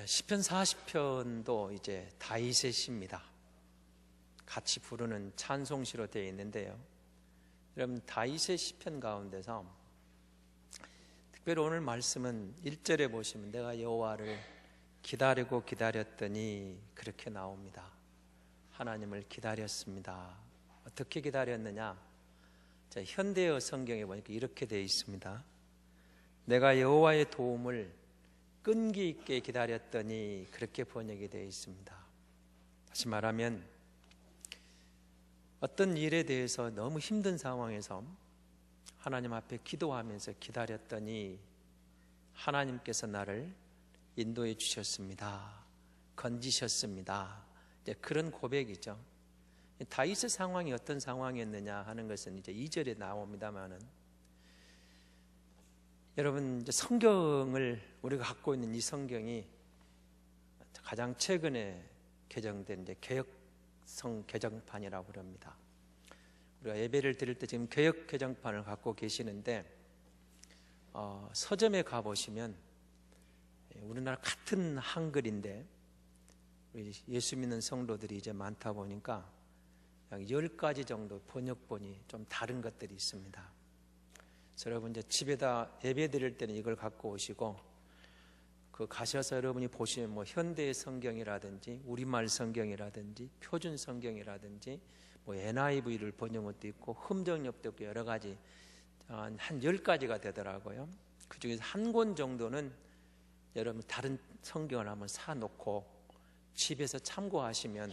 시편 40편도 이제 다윗의 시입니다. 같이 부르는 찬송시로 되어 있는데요. 여러분, 다윗의 시편 가운데서 특별히 오늘 말씀은 1절에 보시면 내가 여호와를 기다리고 기다렸더니 그렇게 나옵니다. 하나님을 기다렸습니다. 어떻게 기다렸느냐? 자, 현대어 성경에 보니까 이렇게 되어 있습니다. 내가 여호와의 도움을 끈기 있게 기다렸더니 그렇게 번역이 되어 있습니다. 다시 말하면 어떤 일에 대해서 너무 힘든 상황에서 하나님 앞에 기도하면서 기다렸더니 하나님께서 나를 인도해 주셨습니다. 건지셨습니다. 이제 그런 고백이죠. 다윗의 상황이 어떤 상황이었느냐 하는 것은 이제 2절에 나옵니다만은, 여러분, 이제 성경을 우리가 갖고 있는 이 성경이 가장 최근에 개정된 이제 개역성 개정판이라고 그럽니다. 우리가 예배를 드릴 때 지금 개역 개정판을 갖고 계시는데, 서점에 가 보시면 우리나라 같은 한글인데 우리 예수 믿는 성도들이 이제 많다 보니까 약 10가지 정도 번역본이 좀 다른 것들이 있습니다. 그래서 여러분, 이제 집에다 예배 드릴 때는 이걸 갖고 오시고, 가셔서 여러분이 보시면 뭐 현대 성경이라든지 우리말 성경이라든지 표준 성경이라든지 뭐 NIV를 번역한 것도 있고 흠정엽도 있고 여러 가지 한 10가지가 되더라고요. 그 중에서 한 권 정도는 여러분 다른 성경을 한번 사놓고 집에서 참고하시면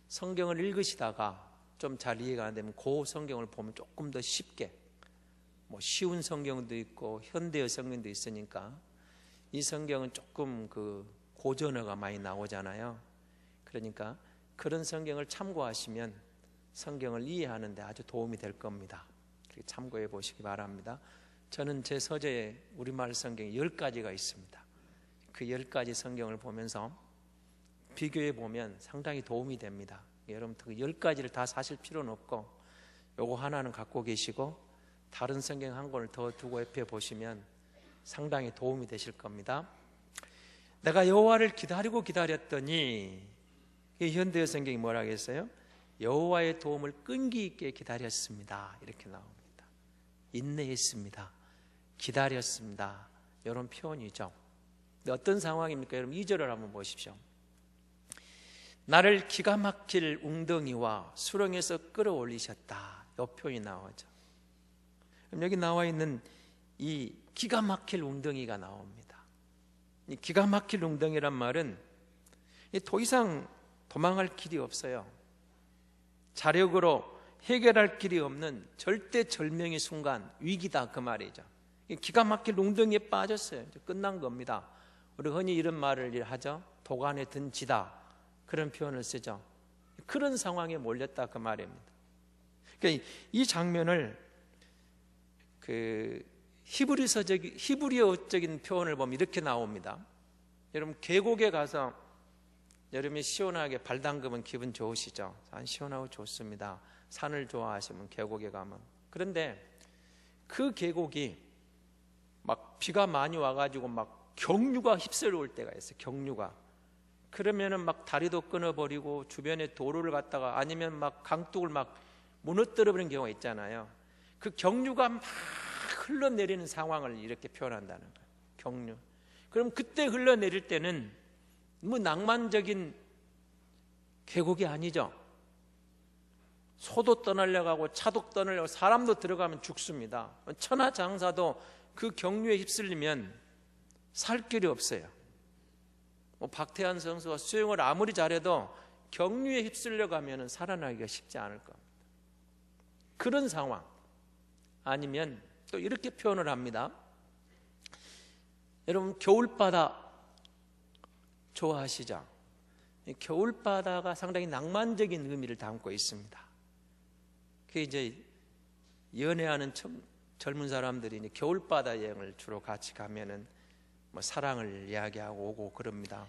성경을 읽으시다가 좀 잘 이해가 안 되면 그 성경을 보면 조금 더 쉽게, 뭐 쉬운 성경도 있고 현대어 성경도 있으니까 이 성경은 조금 고전어가 많이 나오잖아요. 그러니까 그런 성경을 참고하시면 성경을 이해하는 데 아주 도움이 될 겁니다. 참고해 보시기 바랍니다. 저는 제 서재에 우리말 성경이 10가지가 있습니다. 그 10가지 성경을 보면서 비교해 보면 상당히 도움이 됩니다. 여러분, 그 10가지를 다 사실 필요는 없고 요거 하나는 갖고 계시고 다른 성경 한 권을 더 두고 옆에 보시면 상당히 도움이 되실 겁니다. 내가 여호와를 기다리고 기다렸더니, 이 현대어 성경이 뭐라 했어요? 여호와의 도움을 끈기 있게 기다렸습니다. 이렇게 나옵니다. 인내했습니다. 기다렸습니다. 이런 표현이죠. 근데 어떤 상황입니까? 여러분, 2절을 한번 보십시오. 나를 기가 막힐 웅덩이와 수렁에서 끌어올리셨다. 이 표현이 나오죠. 그럼 여기 나와 있는 이 기가 막힐 웅덩이가 나옵니다. 이 기가 막힐 웅덩이란 말은 더 이상 도망갈 길이 없어요. 자력으로 해결할 길이 없는 절대절명의 순간, 위기다, 그 말이죠. 기가 막힐 웅덩이에 빠졌어요. 이제 끝난 겁니다. 우리 흔히 이런 말을 하죠. 도간에 든 지다, 그런 표현을 쓰죠. 그런 상황에 몰렸다, 그 말입니다. 그러니까 이 장면을 히브리어적인 표현을 보면 이렇게 나옵니다. 여러분, 계곡에 가서 여름에 시원하게 발 담그면 기분 좋으시죠? 시원하고 좋습니다. 산을 좋아하시면 계곡에 가면. 그런데 그 계곡이 막 비가 많이 와가지고 막 경류가 휩쓸려 올 때가 있어요. 경류가. 그러면은 막 다리도 끊어버리고 주변에 도로를 갖다가, 아니면 막 강둑을 막 무너뜨려버리는 경우가 있잖아요. 그 경류가 막 흘러내리는 상황을 이렇게 표현한다는 거예요. 경류. 그럼 그때 흘러내릴 때는 뭐 낭만적인 계곡이 아니죠. 소도 떠나려고 차도 떠나려고 사람도 들어가면 죽습니다. 천하장사도 그 경류에 휩쓸리면 살 길이 없어요. 뭐 박태환 선수가 수영을 아무리 잘해도 경류에 휩쓸려 가면 살아나기가 쉽지 않을 겁니다. 그런 상황. 아니면 또 이렇게 표현을 합니다. 여러분, 겨울바다 좋아하시죠? 겨울바다가 상당히 낭만적인 의미를 담고 있습니다. 그 이제 연애하는 젊은 사람들이 이제 겨울바다 여행을 주로 같이 가면은 뭐 사랑을 이야기하고 오고 그럽니다.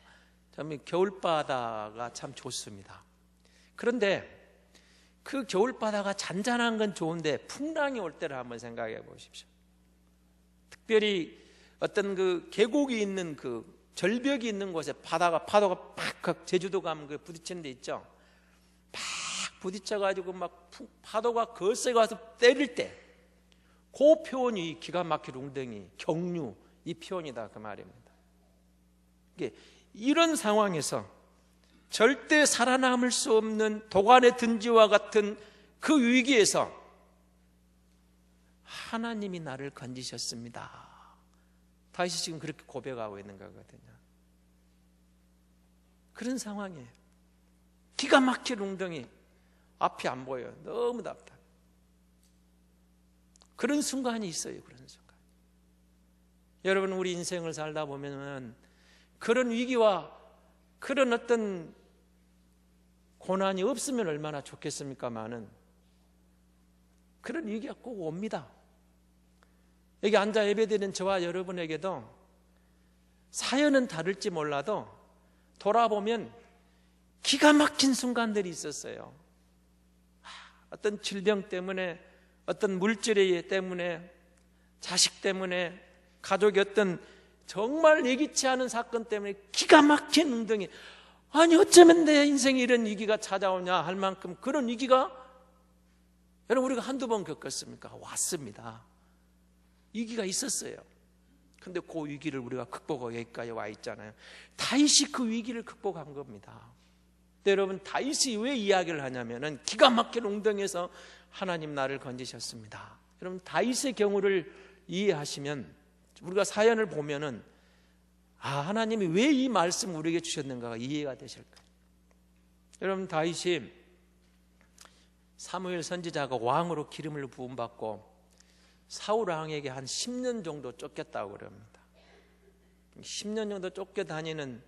참 겨울바다가 참 좋습니다. 그런데 그 겨울바다가 잔잔한 건 좋은데 풍랑이 올 때를 한번 생각해 보십시오. 특별히 어떤 그 계곡이 있는 그 절벽이 있는 곳에 파도가 팍 제주도 가면 그 부딪히는 데 있죠. 팍 부딪혀가지고 막 파도가 거세게 와서 때릴 때 그 표현이 기가 막힐 웅덩이, 경류, 이 표현이다 그 말입니다. 이런 상황에서 절대 살아남을 수 없는 도간의 든지와 같은 그 위기에서 하나님이 나를 건지셨습니다. 다윗이 지금 그렇게 고백하고 있는 거거든요. 그런 상황이에요. 기가 막힐 웅덩이, 앞이 안 보여요. 너무 답답해요. 그런 순간이 있어요. 그런 순간. 여러분, 우리 인생을 살다 보면은 그런 위기와 그런 어떤 고난이 없으면 얼마나 좋겠습니까마는 그런 위기가 꼭 옵니다. 여기 앉아 예배드리는 저와 여러분에게도 사연은 다를지 몰라도 돌아보면 기가 막힌 순간들이 있었어요. 어떤 질병 때문에, 어떤 물질 때문에, 자식 때문에, 가족의 어떤 정말 예기치 않은 사건 때문에 기가 막힌 웅덩이, 아니 어쩌면 내 인생에 이런 위기가 찾아오냐 할 만큼 그런 위기가 여러분 우리가 한두 번 겪었습니까? 왔습니다. 위기가 있었어요. 근데 그 위기를 우리가 극복하고 여기까지 와 있잖아요. 다윗이 그 위기를 극복한 겁니다. 근데 여러분, 다윗이 왜 이야기를 하냐면은 기가 막힌 웅덩이에서 하나님 나를 건지셨습니다. 여러분, 다윗의 경우를 이해하시면 우리가 사연을 보면은 하나님이 왜 이 말씀 우리에게 주셨는가가 이해가 되실 거예요. 여러분, 다윗이 사무엘 선지자가 왕으로 기름을 부음받고 사울 왕에게 한 10년 정도 쫓겼다고 그럽니다. 10년 정도 쫓겨다니는,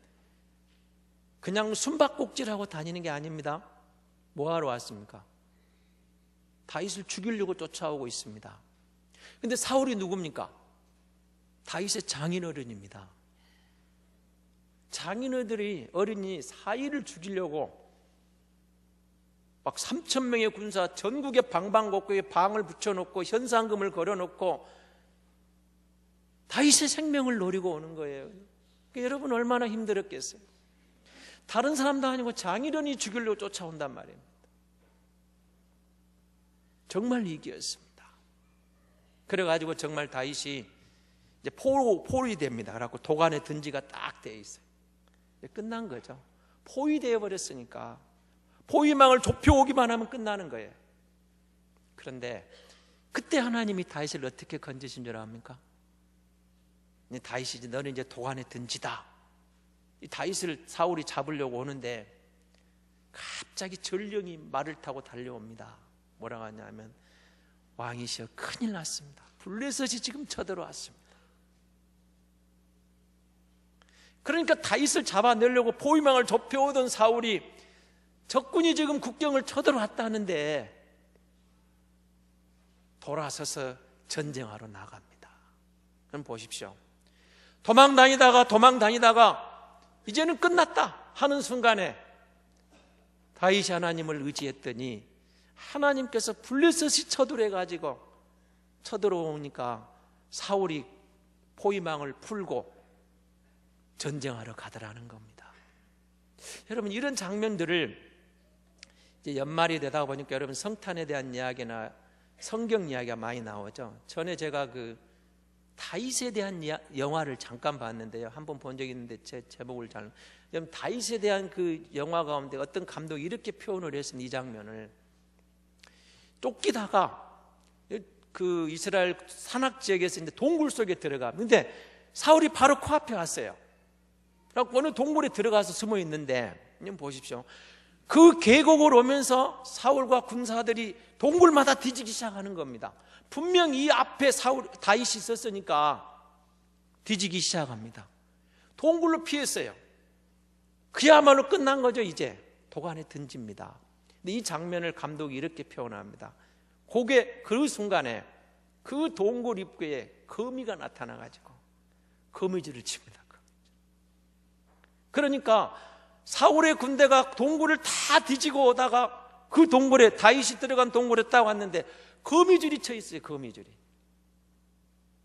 그냥 숨바꼭질하고 다니는 게 아닙니다. 뭐하러 왔습니까? 다윗을 죽이려고 쫓아오고 있습니다. 근데 사울이 누굽니까? 다윗의 장인어른입니다. 장인어른이 사위를 죽이려고 막 3,000명의 군사, 전국의 방방곡곡에 방을 붙여놓고 현상금을 걸어놓고 다윗의 생명을 노리고 오는 거예요. 그러니까 여러분 얼마나 힘들었겠어요. 다른 사람도 아니고 장인어른이 죽이려고 쫓아온단 말입니다. 정말 위기였습니다. 그래가지고 정말 다윗이 이제 포위 됩니다. 그래갖고 도간에 든지가 딱 되어 있어요. 끝난 거죠. 포위되어 버렸으니까 포위망을 좁혀오기만 하면 끝나는 거예요. 그런데 그때 하나님이 다윗을 어떻게 건지신 줄 압니까? 다윗이 너는 이제 도간에 든지다. 이 다윗을 사울이 잡으려고 오는데 갑자기 전령이 말을 타고 달려옵니다. 뭐라고 하냐면 왕이시여 큰일 났습니다. 블레셋이 지금 쳐들어왔습니다. 그러니까 다윗을 잡아내려고 포위망을 좁혀오던 사울이 적군이 지금 국경을 쳐들어왔다는데 돌아서서 전쟁하러 나갑니다. 그럼 보십시오. 도망 다니다가 이제는 끝났다 하는 순간에 다윗이 하나님을 의지했더니 하나님께서 블레셋이 쳐들어오니까 사울이 포위망을 풀고 전쟁하러 가더라는 겁니다. 여러분, 이런 장면들을 이제 연말이 되다 보니까 여러분 성탄에 대한 이야기나 성경 이야기가 많이 나오죠. 전에 제가 그 다윗에 대한 영화를 잠깐 봤는데요. 한번 본 적이 있는데 제 제목을 여러분, 다윗에 대한 그 영화 가운데 어떤 감독이 이렇게 표현을 했습니다. 이 장면을 쫓기다가 그 이스라엘 산악 지역에서 이제 동굴 속에 들어가. 근데 사울이 바로 코앞에 왔어요. 그래서 어느 동굴에 들어가서 숨어 있는데, 보십시오. 그 계곡을 오면서 사울과 군사들이 동굴마다 뒤지기 시작하는 겁니다. 분명 이 앞에 다윗이 있었으니까 뒤지기 시작합니다. 동굴로 피했어요. 그야말로 끝난 거죠. 이제 도간에 던집니다. 근데 이 장면을 감독이 이렇게 표현합니다. 그 순간에 그 동굴 입구에 거미가 나타나가지고 거미줄을 칩니다. 그러니까 사울의 군대가 동굴을 다 뒤지고 오다가 그 동굴에, 다윗이 들어간 동굴에 딱 왔는데 거미줄이 쳐 있어요. 거미줄이.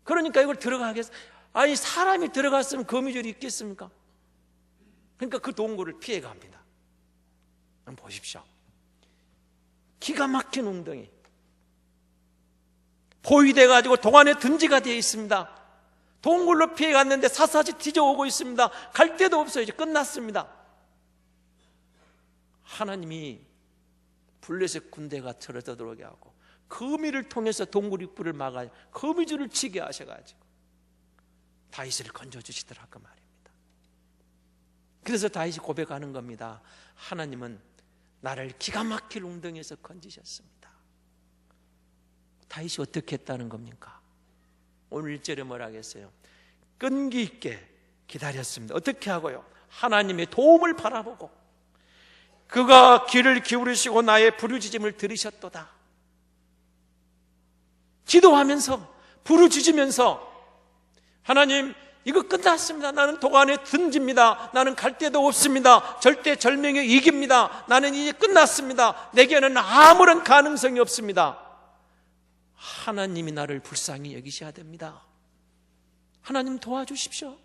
그러니까 이걸 들어가겠어. 아니 사람이 들어갔으면 거미줄이 있겠습니까? 그러니까 그 동굴을 피해갑니다. 한번 보십시오. 기가 막힌 웅덩이, 포위돼가지고 동안에 든지가 되어 있습니다. 동굴로 피해갔는데 샅샅이 뒤져오고 있습니다. 갈 데도 없어요. 이제 끝났습니다. 하나님이 블레셋 군대가 들어서 들어오게 하고 거미를 통해서 동굴 입구를 막아 거미줄을 치게 하셔가지고 다윗을 건져주시더라 그 말입니다. 그래서 다윗이 고백하는 겁니다. 하나님은 나를 기가 막힐 웅덩이에서 건지셨습니다. 다윗이 어떻게 했다는 겁니까? 오늘 1절에 뭐라 하겠어요? 끈기 있게 기다렸습니다. 어떻게 하고요? 하나님의 도움을 바라보고 그가 귀를 기울이시고 나의 부르짖음을 들으셨도다. 기도하면서 부르짖으면서 하나님 이거 끝났습니다. 나는 도관에 든집니다. 나는 갈 데도 없습니다. 절대 절명의 위기입니다. 나는 이제 끝났습니다. 내게는 아무런 가능성이 없습니다. 하나님이 나를 불쌍히 여기셔야 됩니다. 하나님 도와주십시오.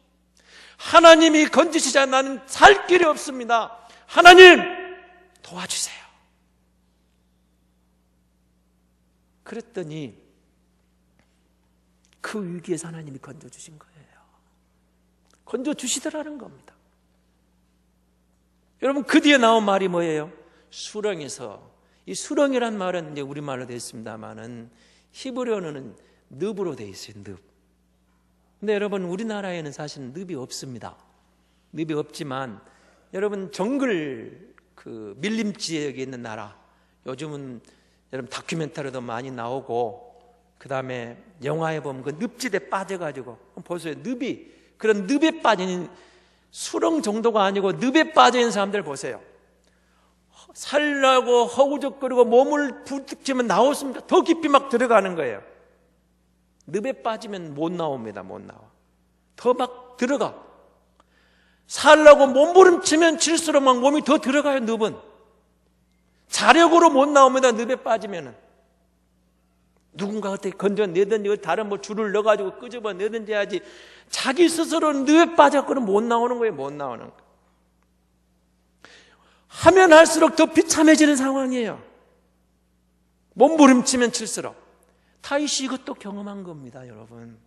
하나님이 건지시자 나는 살 길이 없습니다. 하나님 도와주세요. 그랬더니 그 위기에서 하나님이 건져주신 거예요. 건져주시더라는 겁니다. 여러분 그 뒤에 나온 말이 뭐예요? 수렁에서, 이 수렁이란 말은 이제 우리말로 되어 있습니다만은 히브리어는 늪으로 되어 있어요. 늪. 근데 여러분 우리나라에는 사실 늪이 없습니다. 늪이 없지만 여러분 정글 그 밀림 지역에 있는 나라, 요즘은 여러분 다큐멘터리도 많이 나오고 그 다음에 영화에 보면 그 늪지대에 빠져가지고 보세요. 늪이, 그런 늪에 빠진 수렁 정도가 아니고 늪에 빠져있는 사람들 보세요. 살라고 허우적거리고 몸을 부딪히면 나오습니다. 더 깊이 막 들어가는 거예요. 늪에 빠지면 못 나옵니다. 못 나와. 더 막 들어가. 살라고 몸부림치면 칠수록 막 몸이 더 들어가요. 늪은 자력으로 못 나옵니다. 늪에 빠지면은 누군가 어떻게 건져내든지 다른 뭐 줄을 넣어가지고 끄집어내든지 해야지 자기 스스로는 늪에 빠졌거든 못 나오는 거예요. 못 나오는 거예요. 하면 할수록 더 비참해지는 상황이에요. 몸부림치면 칠수록. 다윗이 이것도 경험한 겁니다. 여러분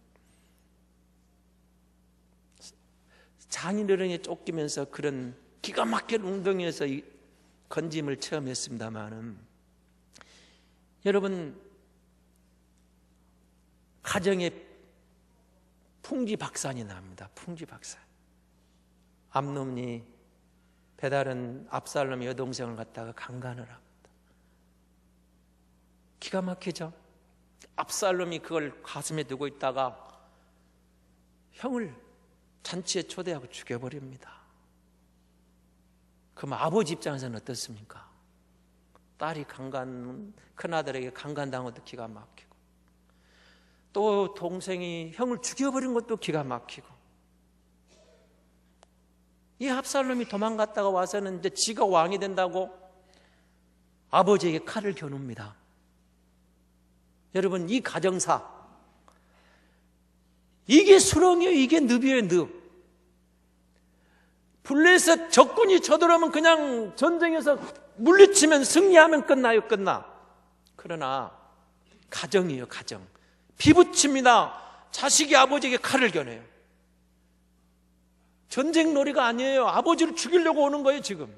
장인어른에 쫓기면서 그런 기가 막힌 웅덩이에서 건짐을 체험했습니다마는 여러분 가정에 풍지박산이 납니다. 풍지박산. 암놈이 배다른 압살롬의 여동생을 갖다가 강간을 합니다. 기가 막히죠. 압살롬이 그걸 가슴에 두고 있다가 형을 잔치에 초대하고 죽여버립니다. 그럼 아버지 입장에서는 어떻습니까? 딸이 큰아들에게 강간당한 것도 기가 막히고 또 동생이 형을 죽여버린 것도 기가 막히고 이 압살롬이 도망갔다가 와서는 이제 지가 왕이 된다고 아버지에게 칼을 겨눕니다. 여러분 이 가정사 이게 수렁이에요. 이게 늪이에요. 늪. 블레셋 적군이 쳐들어오면 그냥 전쟁에서 물리치면 승리하면 끝나요. 끝나. 그러나 가정이에요. 가정. 피부칩니다. 자식이 아버지에게 칼을 겨내요. 전쟁 놀이가 아니에요. 아버지를 죽이려고 오는 거예요. 지금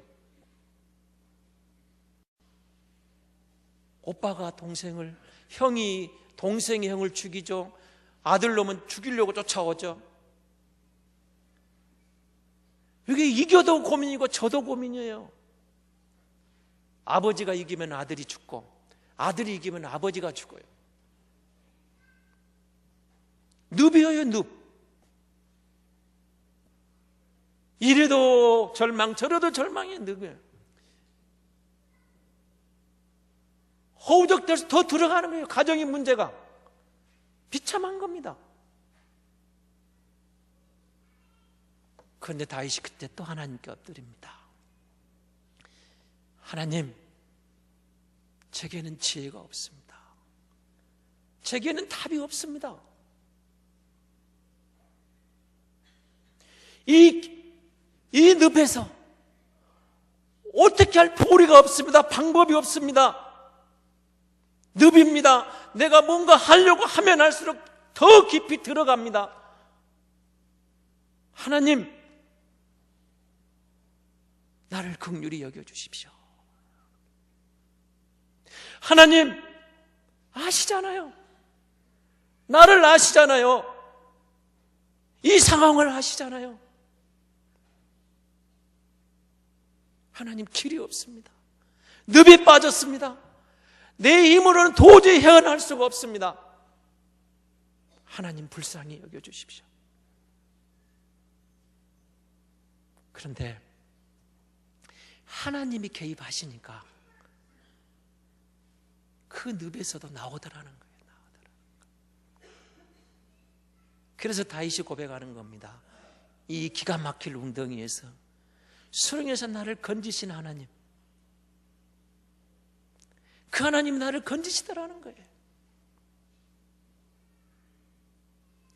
오빠가 동생을, 형이 동생이 형을 죽이죠. 아들놈은 죽이려고 쫓아오죠. 이게 이겨도 고민이고 져도 고민이에요. 아버지가 이기면 아들이 죽고 아들이 이기면 아버지가 죽어요. 늪이에요. 늪. 이래도 절망 저래도 절망이에요. 늪이에요. 허우적대서 더 들어가는 거예요. 가정의 문제가 비참한 겁니다. 그런데 다윗이 그때 또 하나님께 엎드립니다. 하나님, 제게는 지혜가 없습니다. 제게는 답이 없습니다. 이 늪에서 어떻게 할 도리가 없습니다. 방법이 없습니다. 늪입니다. 내가 뭔가 하려고 하면 할수록 더 깊이 들어갑니다. 하나님, 나를 긍휼히 여겨주십시오. 하나님, 아시잖아요. 나를 아시잖아요. 이 상황을 아시잖아요. 하나님, 길이 없습니다. 늪에 빠졌습니다. 내 힘으로는 도저히 헤어날 수가 없습니다. 하나님, 불쌍히 여겨주십시오. 그런데 하나님이 개입하시니까 그 늪에서도 나오더라는 거예요. 그래서 다윗이 고백하는 겁니다. 이 기가 막힐 웅덩이에서, 수렁에서 나를 건지신 하나님, 그 하나님이 나를 건지시더라는 거예요.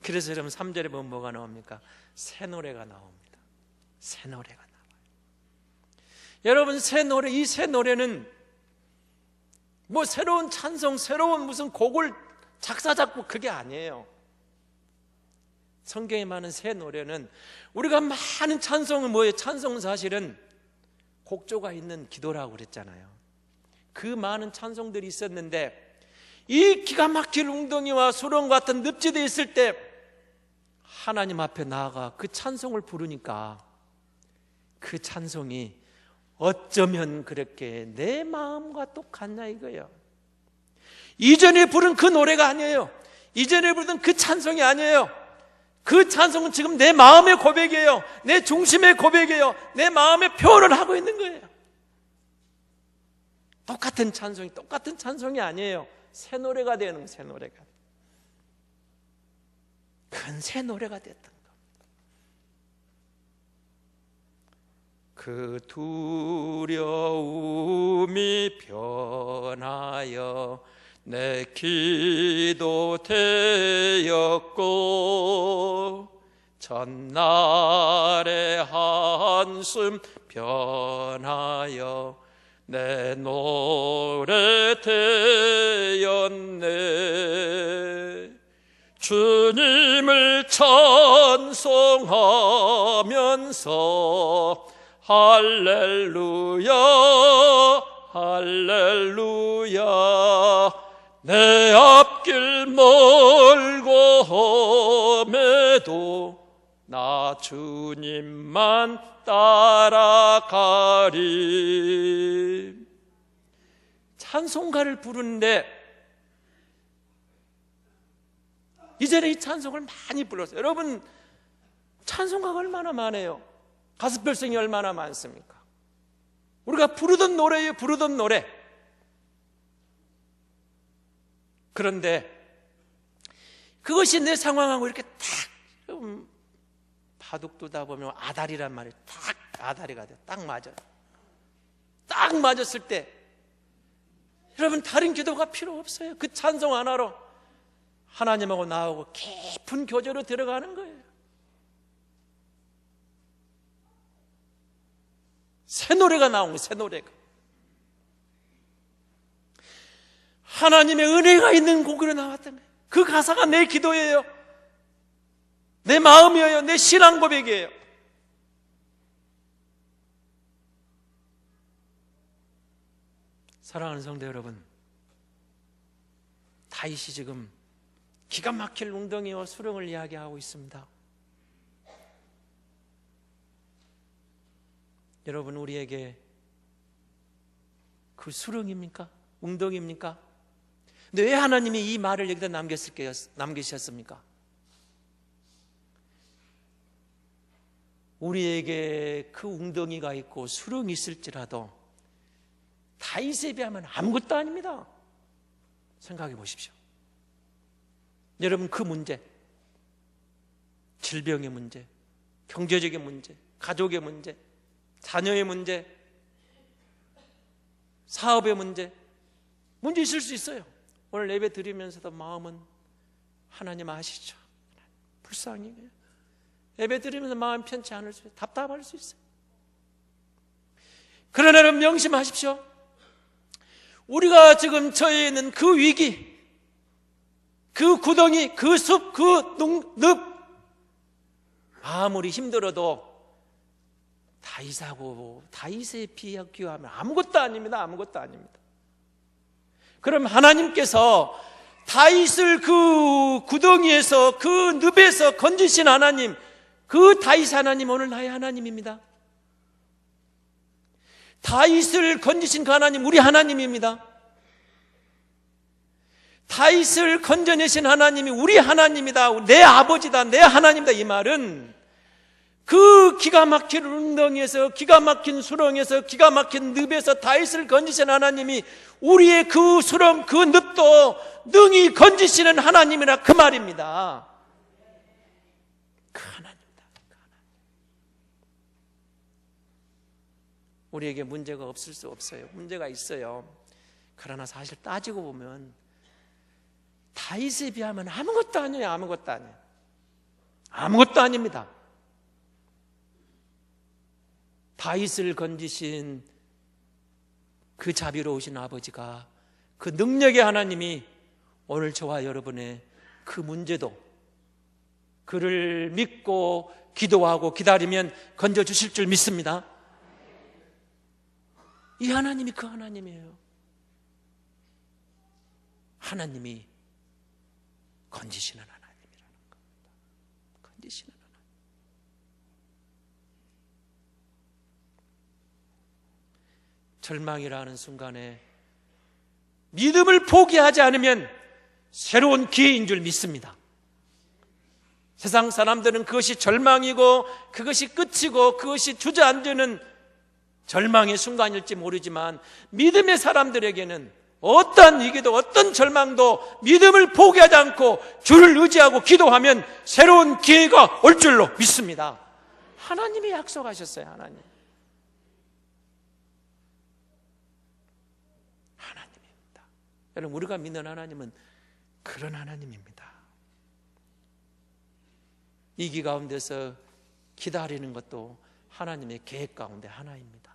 그래서 여러분 3절에 보면 뭐가 나옵니까? 새 노래가 나옵니다. 새 노래가 나와요. 여러분, 새 노래, 이 새 노래는 뭐 새로운 찬송, 새로운 무슨 곡을 작사 작곡, 그게 아니에요. 성경에 많은 새 노래는, 우리가 많은 찬송은 뭐예요? 찬송은 사실은 곡조가 있는 기도라고 그랬잖아요. 그 많은 찬송들이 있었는데, 이 기가 막힐 웅덩이와 수렁 같은 늪지대에 있을 때 하나님 앞에 나아가 그 찬송을 부르니까 그 찬송이 어쩌면 그렇게 내 마음과 똑같냐 이거예요. 이전에 부른 그 노래가 아니에요. 이전에 부르던 그 찬송이 아니에요. 그 찬송은 지금 내 마음의 고백이에요. 내 중심의 고백이에요. 내 마음의 표현을 하고 있는 거예요. 똑같은 찬송이 아니에요. 새 노래가 되는, 새 노래가. 큰 새 노래가 됐던 겁니다. 그 두려움이 변하여 내 기도 되었고, 전날의 한숨 변하여 내 노래 되었네. 주님을 찬송하면서 할렐루야 할렐루야, 내 앞길 멀고 험해도 나 주님만 따라가리. 찬송가를 부르는데 이전에 이 찬송을 많이 불렀어요. 여러분, 찬송가가 얼마나 많아요? 가스펠성이 얼마나 많습니까? 우리가 부르던 노래예요, 부르던 노래. 그런데 그것이 내 상황하고 이렇게 탁 바둑 두다 보면 아다리란 말이 탁 아다리가 돼요. 딱 맞아요. 딱 맞았을 때 여러분, 다른 기도가 필요 없어요. 그 찬송 하나로 하나님하고 나하고 깊은 교제로 들어가는 거예요. 새 노래가 나온 거예요. 새 노래가. 하나님의 은혜가 있는 곡으로 나왔던 거예요. 그 가사가 내 기도예요. 내 마음이에요. 내 신앙 고백이에요. 사랑하는 성도 여러분, 다윗이 지금 기가 막힐 웅덩이와 수렁을 이야기하고 있습니다. 여러분, 우리에게 그 수렁입니까? 웅덩이입니까? 근데 왜 하나님이 이 말을 여기다 남기셨습니까? 우리에게 그 웅덩이가 있고 수렁이 있을지라도 다윗에 비하면 아무것도 아닙니다. 생각해 보십시오. 여러분, 그 문제, 질병의 문제, 경제적인 문제, 가족의 문제, 자녀의 문제, 사업의 문제 있을 수 있어요. 오늘 예배 드리면서도 마음은 하나님 아시죠? 불쌍히 예배 드리면서 마음 편치 않을 수 있어요. 답답할 수 있어요. 그러나 여러분 명심하십시오. 우리가 지금 처해 있는 그 위기, 그 구덩이, 그 숲, 그 늪, 아무리 힘들어도 다윗에 비교하면 아무것도 아닙니다. 아무것도 아닙니다. 그럼 하나님께서 다윗을 그 구덩이에서, 그 늪에서 건지신 하나님, 그 다윗 하나님 오늘 나의 하나님입니다. 다윗을 건지신 그 하나님 우리 하나님입니다. 다윗을 건져내신 하나님이 우리 하나님이다, 내 아버지다, 내 하나님이다. 이 말은 그 기가 막힌 웅덩이에서, 기가 막힌 수렁에서, 기가 막힌 늪에서 다윗을 건지신 하나님이 우리의 그 수렁, 그 늪도 능히 건지시는 하나님이라 그 말입니다. 그 하나님이다. 그 하나님. 우리에게 문제가 없을 수 없어요. 문제가 있어요. 그러나 사실 따지고 보면 다윗에 비하면 아무것도 아니에요. 아무것도 아니에요. 아무것도 아닙니다. 다윗을 건지신 그 자비로우신 아버지가, 그 능력의 하나님이 오늘 저와 여러분의 그 문제도 그를 믿고 기도하고 기다리면 건져주실 줄 믿습니다. 이 하나님이 그 하나님이에요. 하나님이 건지시는 하나님이라는 겁니다. 건지시는 하나님. 절망이라는 순간에 믿음을 포기하지 않으면 새로운 기회인 줄 믿습니다. 세상 사람들은 그것이 절망이고 그것이 끝이고 그것이 주저앉는 절망의 순간일지 모르지만 믿음의 사람들에게는 어떤 위기도 어떤 절망도 믿음을 포기하지 않고 주를 의지하고 기도하면 새로운 기회가 올 줄로 믿습니다. 하나님이 약속하셨어요. 하나님입니다. 여러분, 우리가 믿는 하나님은 그런 하나님입니다. 위기 가운데서 기다리는 것도 하나님의 계획 가운데 하나입니다.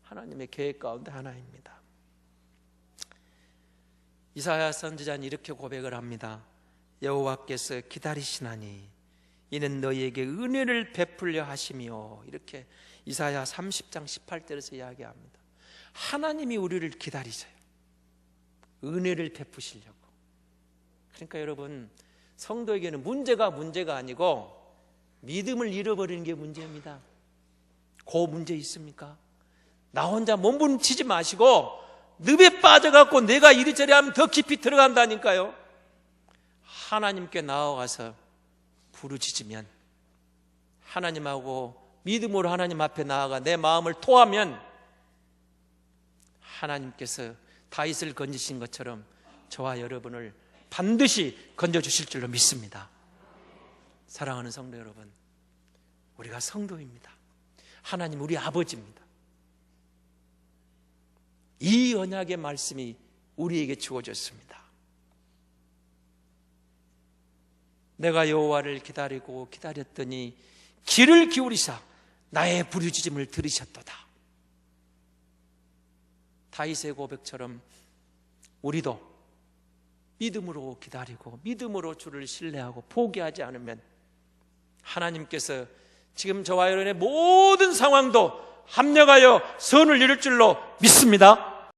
하나님의 계획 가운데 하나입니다. 이사야 선지자는 이렇게 고백을 합니다. 여호와께서 기다리시나니 이는 너희에게 은혜를 베풀려 하시며, 이렇게 이사야 30장 18절에서 이야기합니다. 하나님이 우리를 기다리세요. 은혜를 베푸시려고. 그러니까 여러분, 성도에게는 문제가 아니고 믿음을 잃어버리는 게 문제입니다. 그 문제 있습니까? 나 혼자 몸부림치지 마시고 늪에 빠져갖고 내가 이리저리 하면 더 깊이 들어간다니까요. 하나님께 나아가서 부르짖으면, 하나님하고 믿음으로 하나님 앞에 나아가 내 마음을 토하면 하나님께서 다윗을 건지신 것처럼 저와 여러분을 반드시 건져주실 줄로 믿습니다. 사랑하는 성도 여러분, 우리가 성도입니다. 하나님 우리 아버지입니다. 이 언약의 말씀이 우리에게 주어졌습니다. 내가 여호와를 기다리고 기다렸더니 귀를 기울이사 나의 부르짖음을 들으셨도다. 다윗의 고백처럼 우리도 믿음으로 기다리고 믿음으로 주를 신뢰하고 포기하지 않으면 하나님께서 지금 저와 여러분의 모든 상황도 합력하여 선을 이룰 줄로 믿습니다.